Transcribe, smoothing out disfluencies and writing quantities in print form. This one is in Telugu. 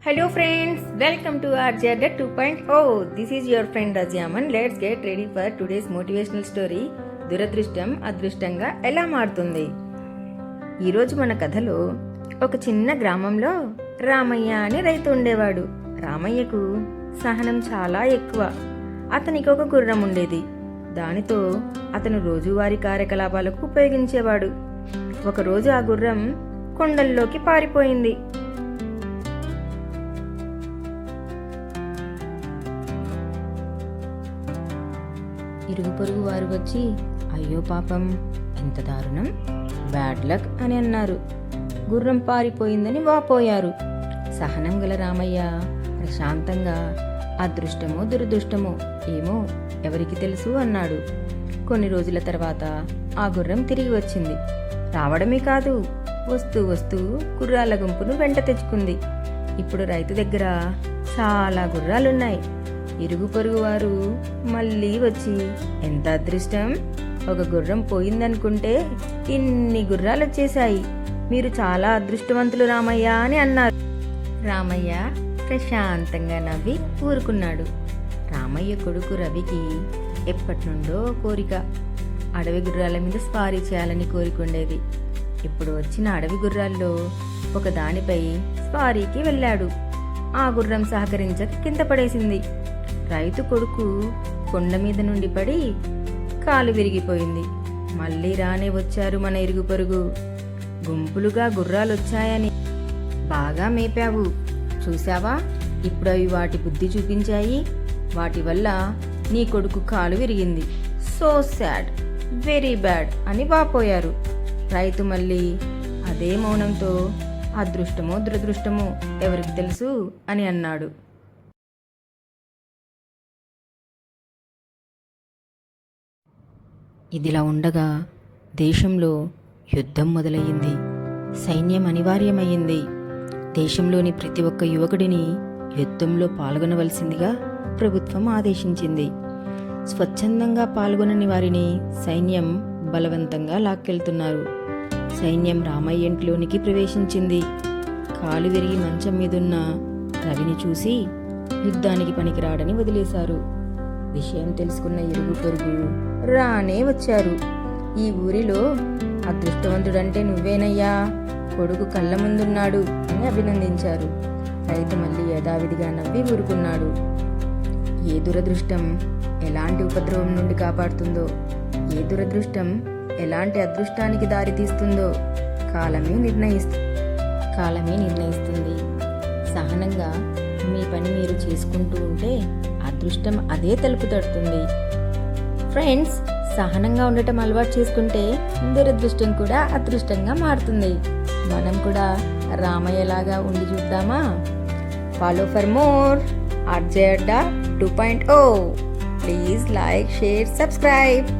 Hello friends, welcome to RJR 2.0. This is your friend Rajaman. Let's get ready for today's motivational story. దురదృష్టం అదృష్టంగా ఎలా మారుతుంది. ఈరోజు మన కథలో ఒక చిన్న గ్రామంలో రామయ్య అనే రైతు ఉండేవాడు. రామయ్యకు సహనం చాలా ఎక్కువ. అతనికి ఒక గుర్రం ఉండేది. దానితో అతను రోజువారీ కార్యకలాపాలకు ఉపయోగించేవాడు. ఒకరోజు ఆ గుర్రం కొండల్లోకి పారిపోయింది. ఇరుగు పొరుగు వారు వచ్చి, అయ్యో పాపం, ఎంత దారుణం, బ్యాడ్ లక్ అని అన్నారు. గుర్రం పారిపోయిందని వాపోయారు. సహనం గల రామయ్య ప్రశాంతంగా, అదృష్టమో దురదృష్టమో ఏమో ఎవరికి తెలుసు అన్నాడు. కొన్ని రోజుల తర్వాత ఆ గుర్రం తిరిగి వచ్చింది. రావడమే కాదు, వస్తూ వస్తూ గుర్రాల గుంపును వెంట తెచ్చుకుంది. ఇప్పుడు రైతు దగ్గర చాలా గుర్రాలున్నాయి. ఇరుగు పొరుగు వారు మళ్ళీ వచ్చి, ఎంత అదృష్టం, ఒక గుర్రం పోయిందనుకుంటే ఇన్ని గుర్రాలు వచ్చేశాయి, మీరు చాలా అదృష్టవంతులు రామయ్య అని అన్నారు. రామయ్య ప్రశాంతంగా నవ్వి ఊరుకున్నాడు. రామయ్య కొడుకు రవికి ఎప్పటి నుండో కోరిక, అడవి గుర్రాల మీద స్వారీ చేయాలని కోరికుండేది. ఇప్పుడు వచ్చిన అడవి గుర్రాల్లో ఒక దానిపై స్వారీకి వెళ్ళాడు. ఆ గుర్రం సహకరించక కింద పడేసింది. రైతు కొడుకు కొండ మీద నుండి పడి కాలు విరిగిపోయింది. మళ్ళీ రానే వచ్చారు మన ఇరుగు పొరుగు. గుంపులుగా గుర్రాలొచ్చాయని బాగా మేపావు, చూసావా, ఇప్పుడు అవి వాటి బుద్ధి చూపించాయి, వాటి వల్ల నీ కొడుకు కాలు విరిగింది, సో సాడ్, వెరీ బ్యాడ్ అని వాపోయారు. రైతు మళ్ళీ అదే మౌనంతో, అదృష్టమో దురదృష్టమో ఎవరికి తెలుసు అని అన్నాడు. ఇదిలా ఉండగా దేశంలో యుద్ధం మొదలయ్యింది. సైన్యం అనివార్యమయ్యింది. దేశంలోని ప్రతి ఒక్క యువకుడిని యుద్ధంలో పాల్గొనవలసిందిగా ప్రభుత్వం ఆదేశించింది. స్వచ్ఛందంగా పాల్గొనని వారిని సైన్యం బలవంతంగా లాక్కెళ్తున్నారు. సైన్యం రామయ్య ఇంట్లోనికి ప్రవేశించింది. కాలు విరిగి మంచం మీదున్న రవిని చూసి యుద్ధానికి పనికిరాడని వదిలేశారు. విషయం తెలుసుకున్న ఇరుగు పొరుగు రానే వచ్చారు. ఈ ఊరిలో అదృష్టవంతుడంటే నువ్వేనయ్యా, కొడుకు కళ్ళ ముందున్నాడు అని అభినందించారు. రైతు మళ్ళీ యథావిధిగా నవ్వి ఊరుకున్నాడు. ఏ దురదృష్టం ఎలాంటి ఉపద్రవం నుండి కాపాడుతుందో, ఏ దురదృష్టం ఎలాంటి అదృష్టానికి దారి తీస్తుందో కాలమే నిర్ణయిస్తుంది. సహనంగా మీ పని మీరు చేసుకుంటూ ఉంటే అదృష్టం అదే తలుపు తడుతుంది. ఫ్రెండ్స్, సహనంగా ఉండటం అలవాటు చేసుకుంటే దురదృష్టం కూడా అదృష్టంగా మారుతుంది. మనం కూడా రామయ్యలాగా ఉండి చూద్దామా? Follow for more RJR 2.0. Please like, share, subscribe.